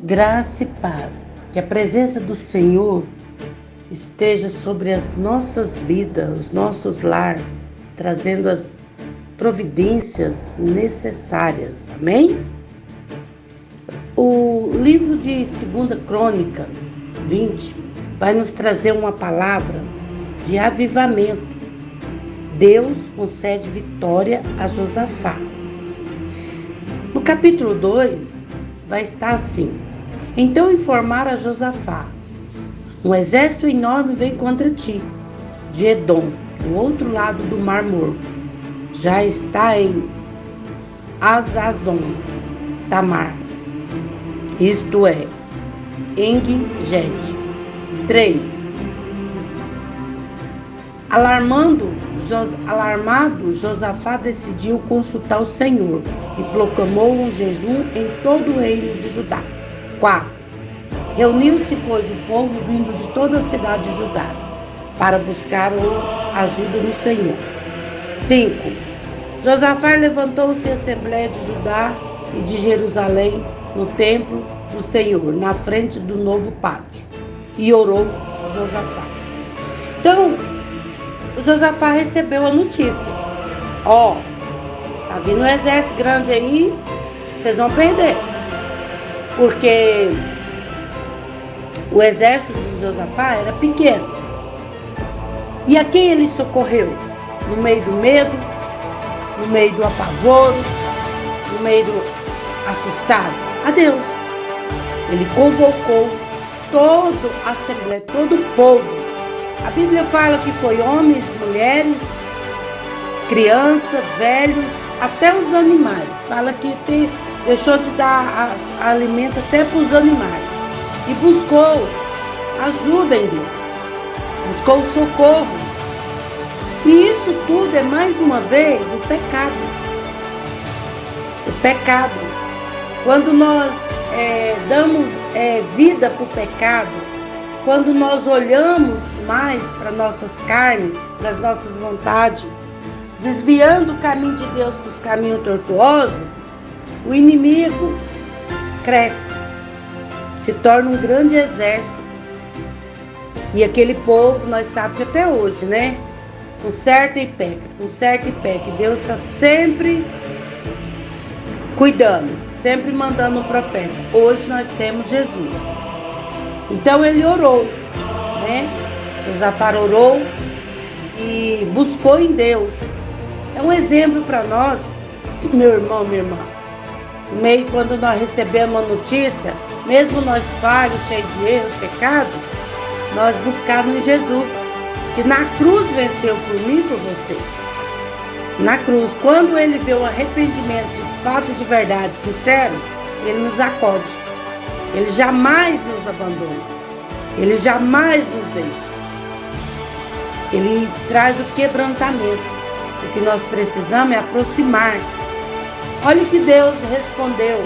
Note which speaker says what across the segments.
Speaker 1: Graça e paz, que a presença do Senhor esteja sobre as nossas vidas, os nossos lares, trazendo as providências necessárias, amém? O livro de 2 Crônicas 20 vai nos trazer uma palavra de avivamento. Deus concede vitória a Josafá. No capítulo 2 vai estar assim: então informaram a Josafá: um exército enorme vem contra ti, de Edom, do outro lado do Mar Morto. Já está em Azazon Tamar, isto é, En-Gedi. 3. Alarmado, Josafá decidiu consultar o Senhor e proclamou um jejum em todo o reino de Judá. 4. Reuniu-se, pois, o povo vindo de toda a cidade de Judá para buscar ajuda no Senhor. 5. Josafá levantou-se a Assembleia de Judá e de Jerusalém no templo do Senhor, na frente do novo pátio, e orou Josafá. Então, Josafá recebeu a notícia: tá vindo um exército grande aí, vocês vão perder. Porque o exército de Josafá era pequeno. E a quem ele socorreu? No meio do medo, no meio do apavoro, no meio do assustado? A Deus. Ele convocou toda a Assembleia, todo o povo. A Bíblia fala que foi homens, mulheres, crianças, velhos, até os animais. Fala que deixou de dar alimento até para os animais. E buscou ajuda em Deus. Buscou socorro. E isso tudo é, mais uma vez, o pecado. O pecado. Quando nós damos vida para o pecado, quando nós olhamos mais para nossas carnes, para as nossas vontades, desviando o caminho de Deus para os caminhos tortuosos, o inimigo cresce, se torna um grande exército. E aquele povo, nós sabemos que até hoje, né? Conserta e peca, conserta e peca. E Deus está sempre cuidando, sempre mandando um profeta. Hoje nós temos Jesus. Então ele orou, né? Josafá orou e buscou em Deus. É um exemplo para nós, meu irmão, minha irmã. No meio, quando nós recebemos a notícia, mesmo nós falhos, cheios de erros, pecados, nós buscamos em Jesus, que na cruz venceu por mim e por você. Na cruz, quando ele vê o arrependimento de fato, de verdade, sincero, ele nos acode. Ele jamais nos abandona. Ele jamais nos deixa. Ele traz o quebrantamento. O que nós precisamos é aproximar. Olha o que Deus respondeu.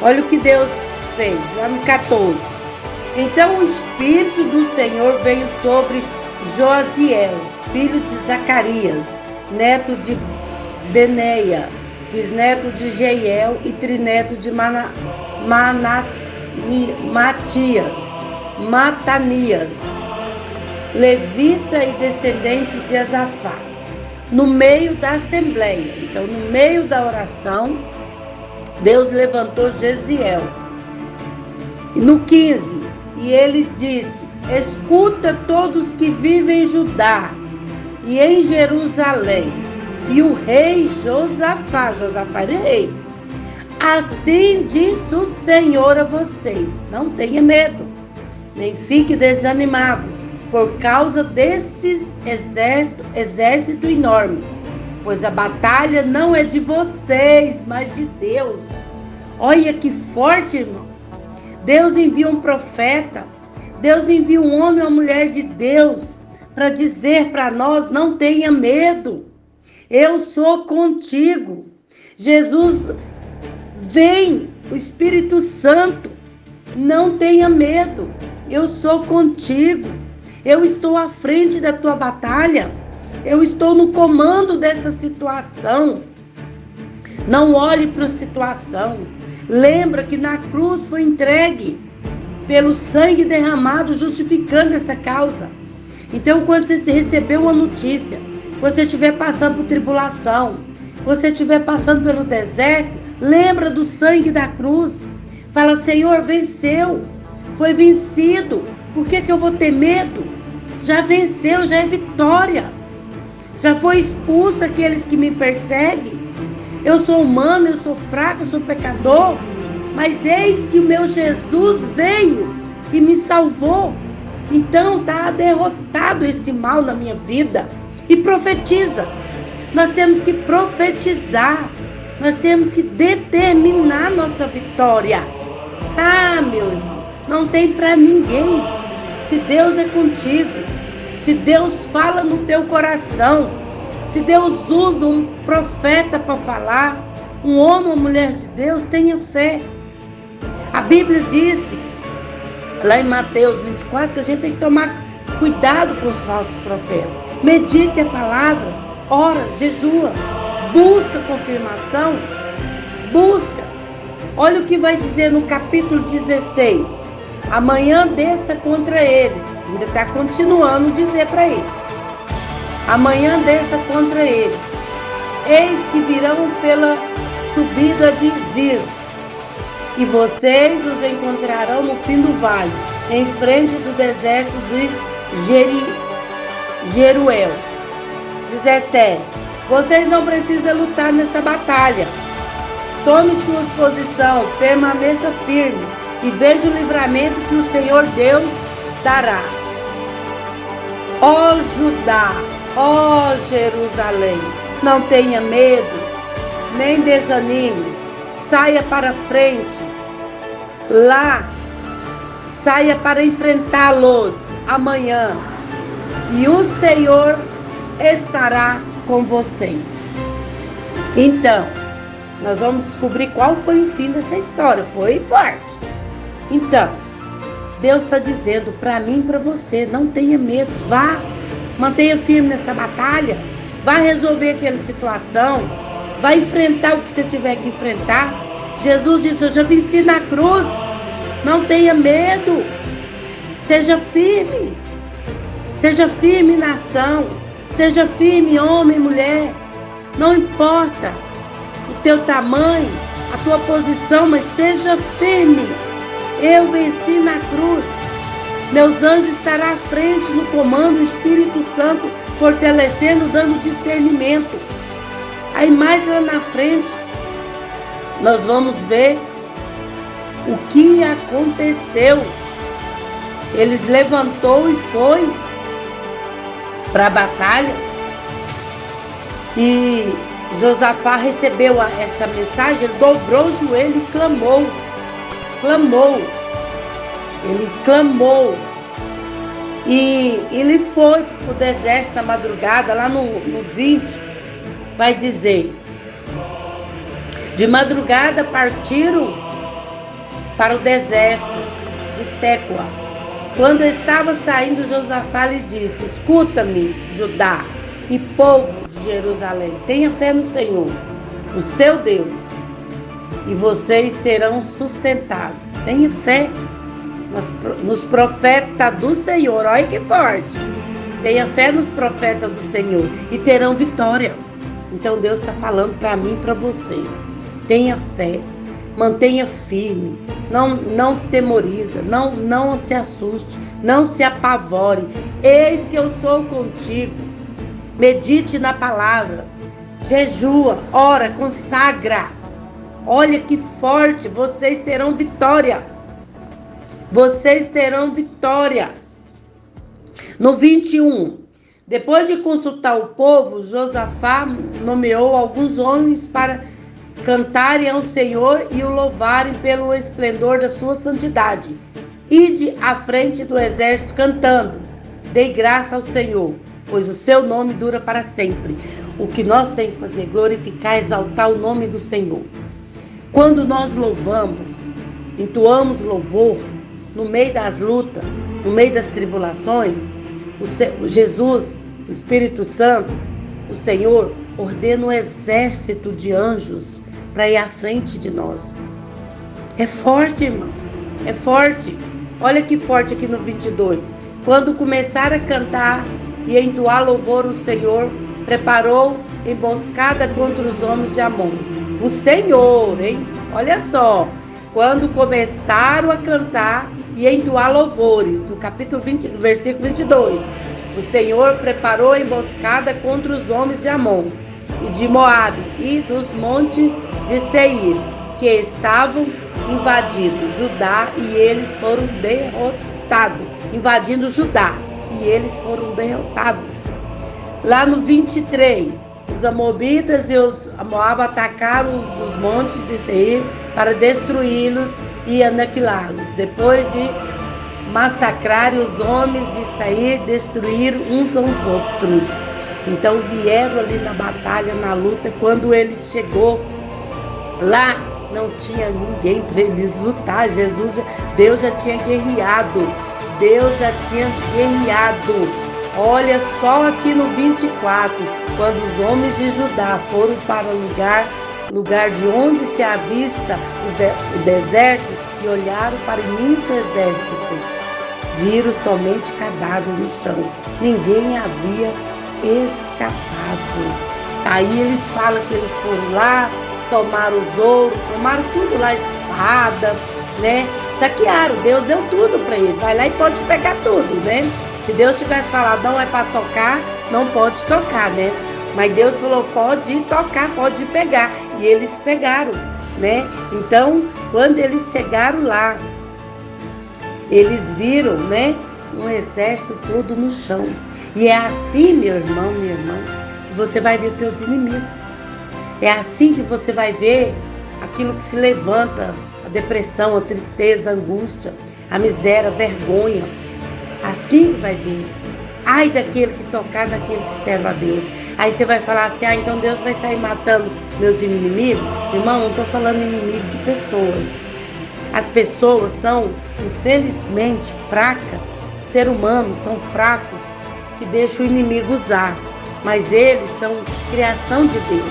Speaker 1: Olha o que Deus fez. Verso 14. Então o Espírito do Senhor veio sobre Josiel, filho de Zacarias, neto de Beneia, bisneto de Jeiel e trineto de Matanias, levita e descendentes de Azafá, no meio da assembleia. Então, no meio da oração, Deus levantou Jesiel. No 15, e ele disse: escuta todos que vivem em Judá e em Jerusalém, e o rei Josafá era rei. Assim diz o Senhor a vocês: não tenha medo, nem fique desanimado por causa desses exército enorme, pois a batalha não é de vocês, mas de Deus. Olha que forte, irmão. Deus envia um profeta, Deus envia um homem ou mulher de Deus para dizer para nós: não tenha medo, eu sou contigo. Jesus vem, o Espírito Santo, não tenha medo, eu sou contigo, eu estou à frente da tua batalha, eu estou no comando dessa situação. Não olhe para a situação, Lembra que na cruz foi entregue pelo sangue derramado, justificando essa causa. Então, quando você recebeu uma notícia, quando você estiver passando por tribulação, quando você estiver passando pelo deserto, lembra do sangue da cruz. Fala: Senhor, venceu, foi vencido. Por que eu vou ter medo? Já venceu, já é vitória. Já foi expulso aqueles que me perseguem. Eu sou humano, eu sou fraco, eu sou pecador. Mas eis que o meu Jesus veio e me salvou. Então está derrotado esse mal na minha vida. E profetiza. Nós temos que profetizar. Nós temos que determinar nossa vitória. Ah, meu irmão, não tem para ninguém. Se Deus é contigo, se Deus fala no teu coração, se Deus usa um profeta para falar, um homem ou mulher de Deus, tenha fé. A Bíblia disse, lá em Mateus 24, que a gente tem que tomar cuidado com os falsos profetas. Medite a palavra, ora, jejua, busca confirmação, busca. Olha o que vai dizer no capítulo 16. Amanhã desça contra eles. Ainda está continuando dizer para eles. Amanhã desça contra eles. Eis que virão pela subida de Ziz. E vocês os encontrarão no fim do vale, em frente do deserto de Jeruel. 17. Vocês não precisam lutar nessa batalha. Tome sua posição, permaneça firme e veja o livramento que o Senhor Deus dará. Ó Judá, ó Jerusalém, não tenha medo, nem desanime. Saia para frente, lá, saia para enfrentá-los amanhã, e o Senhor estará com vocês. Então, nós vamos descobrir qual foi o fim dessa história. Foi forte. Então, Deus está dizendo para mim e para você: não tenha medo, vá, mantenha firme nessa batalha, vá resolver aquela situação, vai enfrentar o que você tiver que enfrentar. Jesus disse: eu já venci na cruz. Não tenha medo. Seja firme. Seja firme na ação. Seja firme, homem e mulher. Não importa o teu tamanho, a tua posição, mas seja firme. Eu venci na cruz. Meus anjos estarão à frente no comando, o Espírito Santo fortalecendo, dando discernimento. Aí mais lá na frente, nós vamos ver o que aconteceu. Eles levantou e foi para a batalha. E Josafá recebeu essa mensagem, ele dobrou o joelho e clamou. Ele clamou. E ele foi para o deserto na madrugada, lá no 20, vai dizer: de madrugada partiram para o deserto de Tecoa. Quando estava saindo, Josafá lhe disse: escuta-me, Judá e povo de Jerusalém, tenha fé no Senhor, o seu Deus, e vocês serão sustentados. Tenha fé nos profetas do Senhor. Olha que forte. Tenha fé nos profetas do Senhor e terão vitória. Então Deus está falando para mim e para você. Tenha fé, mantenha firme, não temoriza, não se assuste, não se apavore. Eis que eu sou contigo. Medite na palavra, jejua, ora, consagra. Olha que forte, vocês terão vitória. Vocês terão vitória. No 21, depois de consultar o povo, Josafá nomeou alguns homens para cantarem ao Senhor e o louvarem pelo esplendor da sua santidade. Ide à frente do exército cantando: dei graça ao Senhor, pois o seu nome dura para sempre. O que nós temos que fazer? Glorificar, exaltar o nome do Senhor. Quando nós louvamos, entoamos louvor, no meio das lutas, no meio das tribulações, Jesus, o Espírito Santo, o Senhor, ordena um exército de anjos para ir à frente de nós. É forte, irmão. É forte. Olha que forte aqui no 22. Quando começaram a cantar e entoar louvor, o Senhor preparou emboscada contra os homens de Amon. O Senhor, hein? Olha só. Quando começaram a cantar e entoar louvores, no capítulo 20, no versículo 22. O Senhor preparou a emboscada contra os homens de Amon e de Moabe e dos montes de Seir, que estavam invadindo Judá, e eles foram derrotados. Invadindo Judá, e eles foram derrotados. Lá no 23, os Amobitas e os Moab atacaram os montes de Seir para destruí-los e aniquilá-los. Depois de massacrarem os homens de Seir, destruíram uns aos outros. Então vieram ali na batalha, na luta. Quando eles chegou lá, não tinha ninguém para eles lutar. Deus já tinha guerreado. Deus já tinha guerreado. Olha só aqui no 24, quando os homens de Judá foram para o lugar de onde se avista o deserto, e olharam para o imenso exército, viram somente cadáver no chão. Ninguém havia escapado. Aí eles falam que eles foram lá, tomaram os ouros, tomaram tudo lá, espada, né? Saquearam. Deus deu tudo para ele. Vai lá e pode pegar tudo, né? Se Deus tivesse falado não é para tocar, não pode tocar, né? Mas Deus falou, pode ir tocar, pode ir pegar. E eles pegaram, né? Então, quando eles chegaram lá, eles viram, né? Um exército todo no chão. E é assim, meu irmão, minha irmã, que você vai ver teus inimigos. É assim que você vai ver aquilo que se levanta, a depressão, a tristeza, a angústia, a miséria, a vergonha. Assim que vai ver. Ai daquele que tocar, daquele que serve a Deus. Aí você vai falar assim, então Deus vai sair matando meus inimigos? Irmão, não estou falando inimigo de pessoas. As pessoas são, infelizmente, fracas. Seres humanos são fracos, que deixam o inimigo usar. Mas eles são criação de Deus.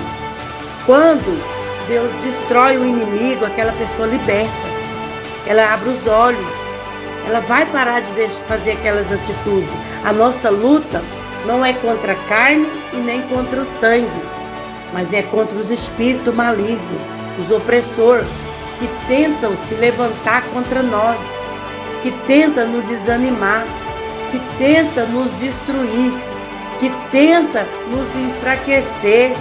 Speaker 1: Quando Deus destrói o inimigo, aquela pessoa liberta. Ela abre os olhos. Ela vai parar de fazer aquelas atitudes. A nossa luta não é contra a carne e nem contra o sangue, mas é contra os espíritos malignos, os opressores, que tentam se levantar contra nós, que tentam nos desanimar, que tentam nos destruir, que tentam nos enfraquecer,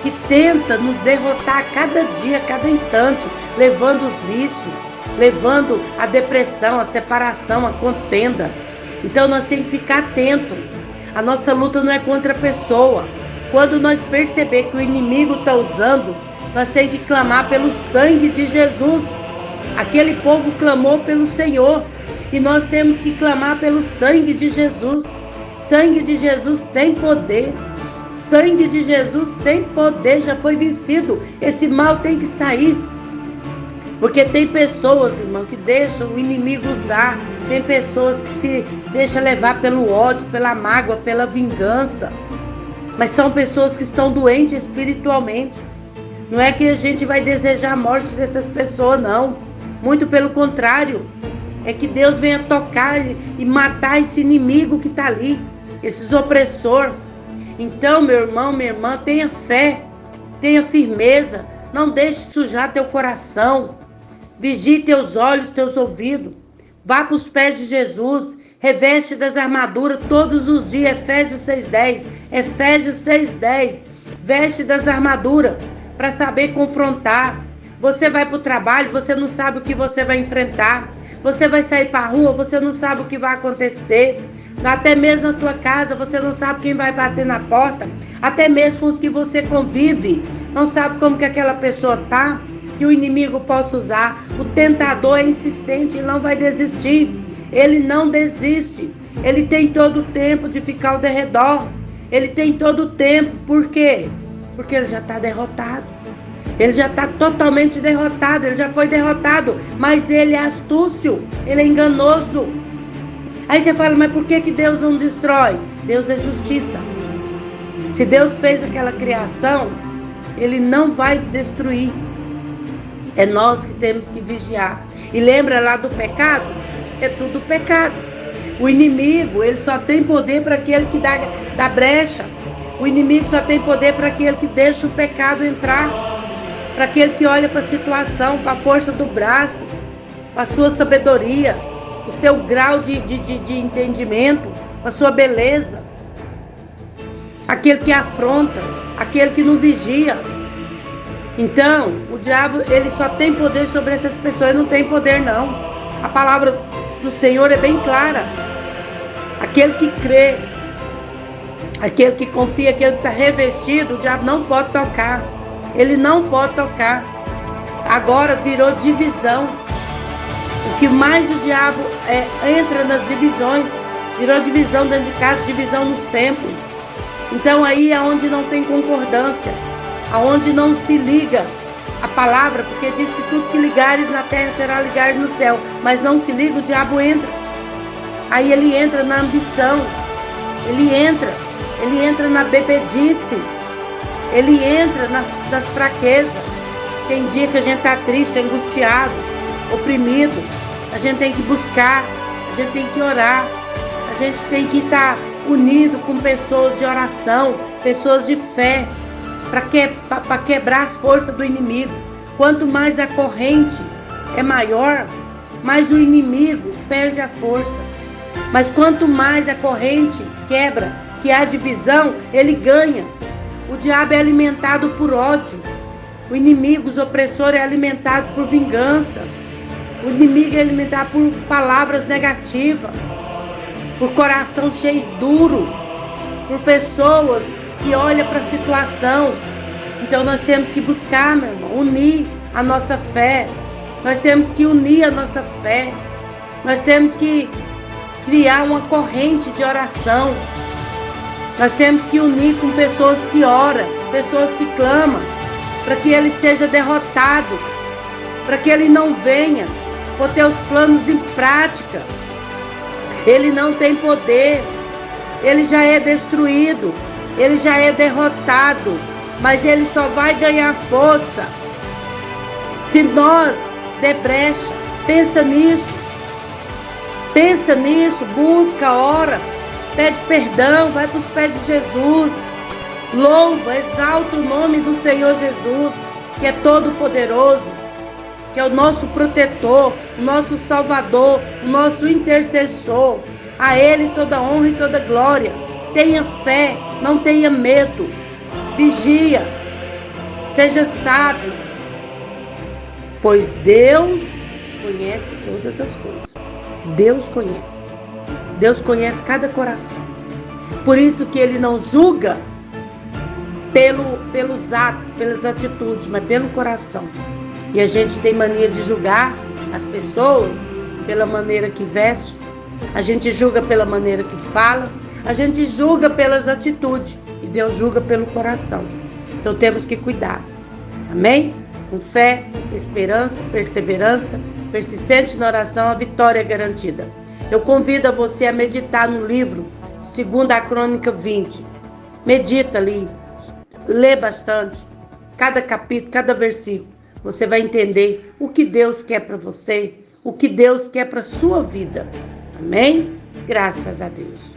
Speaker 1: que tenta nos derrotar a cada dia, a cada instante, levando os vícios, levando a depressão, a separação, a contenda. Então nós temos que ficar atento. A nossa luta não é contra a pessoa. Quando nós perceber que o inimigo está usando, nós temos que clamar pelo sangue de Jesus. Aquele povo clamou pelo Senhor, e nós temos que clamar pelo sangue de Jesus. Sangue de Jesus tem poder. Sangue de Jesus tem poder, já foi vencido. Esse mal tem que sair. Porque tem pessoas, irmão, que deixam o inimigo usar. Tem pessoas que se deixam levar pelo ódio, pela mágoa, pela vingança. Mas são pessoas que estão doentes espiritualmente. Não é que a gente vai desejar a morte dessas pessoas, não. Muito pelo contrário. É que Deus venha tocar e matar esse inimigo que está ali. Esses opressores. Então, meu irmão, minha irmã, tenha fé. Tenha firmeza. Não deixe sujar teu coração. Vigie teus olhos, teus ouvidos. Vá para os pés de Jesus. Reveste das armaduras todos os dias. Efésios 6:10. Efésios 6:10. Veste das armaduras para saber confrontar. Você vai para o trabalho, você não sabe o que você vai enfrentar. Você vai sair para a rua, você não sabe o que vai acontecer. Até mesmo na tua casa, você não sabe quem vai bater na porta. Até mesmo com os que você convive. Não sabe como que aquela pessoa está. Que o inimigo possa usar. O tentador é insistente e não vai desistir. Ele não desiste. Ele tem todo o tempo de ficar ao derredor. Ele tem todo o tempo. Por quê? Porque ele já está derrotado. Ele já está totalmente derrotado. Ele já foi derrotado. Mas ele é astúcio. Ele é enganoso. Aí você fala, mas por que Deus não destrói? Deus é justiça. Se Deus fez aquela criação, Ele não vai destruir. É nós que temos que vigiar. E lembra lá do pecado? É tudo pecado. O inimigo, ele só tem poder para aquele que dá brecha. O inimigo só tem poder para aquele que deixa o pecado entrar. Para aquele que olha para a situação, para a força do braço, para a sua sabedoria, o seu grau de entendimento, a sua beleza. Aquele que afronta, aquele que não vigia. Então, o diabo, ele só tem poder sobre essas pessoas, ele não tem poder não. A palavra do Senhor é bem clara. Aquele que crê, aquele que confia, aquele que está revestido, o diabo não pode tocar. Ele não pode tocar. Agora virou divisão. O que mais o diabo entra nas divisões, virou divisão dentro de casa, divisão nos templos. Então aí é onde não tem concordância, aonde não se liga a palavra, porque diz que tudo que ligares na terra será ligado no céu, mas não se liga, o diabo entra. Aí ele entra na ambição, ele entra na bebedice, ele entra nas fraquezas. Tem dia que a gente está triste, angustiado, oprimido, a gente tem que buscar, a gente tem que orar, a gente tem que estar unido com pessoas de oração, pessoas de fé, para quebrar as forças do inimigo. Quanto mais a corrente é maior, mais o inimigo perde a força. Mas quanto mais a corrente quebra, que há divisão, ele ganha. O diabo é alimentado por ódio. O inimigo, os opressores, é alimentado por vingança. O inimigo é alimentado por palavras negativas, por coração cheio duro, por pessoas que olham para a situação. Então nós temos que buscar, meu irmão, unir a nossa fé. Nós temos que unir a nossa fé. Nós temos que criar uma corrente de oração. Nós temos que unir com pessoas que oram, pessoas que clamam, para que ele seja derrotado, para que ele não venha por ter os planos em prática. Ele não tem poder, ele já é destruído, ele já é derrotado, mas ele só vai ganhar força se nós der brecha. Pensa nisso, busca, ora, pede perdão, vai para os pés de Jesus, louva, exalta o nome do Senhor Jesus, que é todo poderoso, que é o nosso protetor, o nosso salvador, o nosso intercessor. A ele toda honra e toda glória. Tenha fé, não tenha medo, vigia, seja sábio, pois Deus conhece todas as coisas. Deus conhece cada coração. Por isso que ele não julga pelos atos, pelas atitudes, mas pelo coração. E a gente tem mania de julgar as pessoas pela maneira que veste, a gente julga pela maneira que fala, a gente julga pelas atitudes, e Deus julga pelo coração. Então temos que cuidar. Amém? Com fé, esperança, perseverança, persistente na oração, a vitória é garantida. Eu convido a você a meditar no livro 2 Crônica 20. Medita ali, lê bastante, cada capítulo, cada versículo. Você vai entender o que Deus quer para você, o que Deus quer para a sua vida. Amém? Graças a Deus.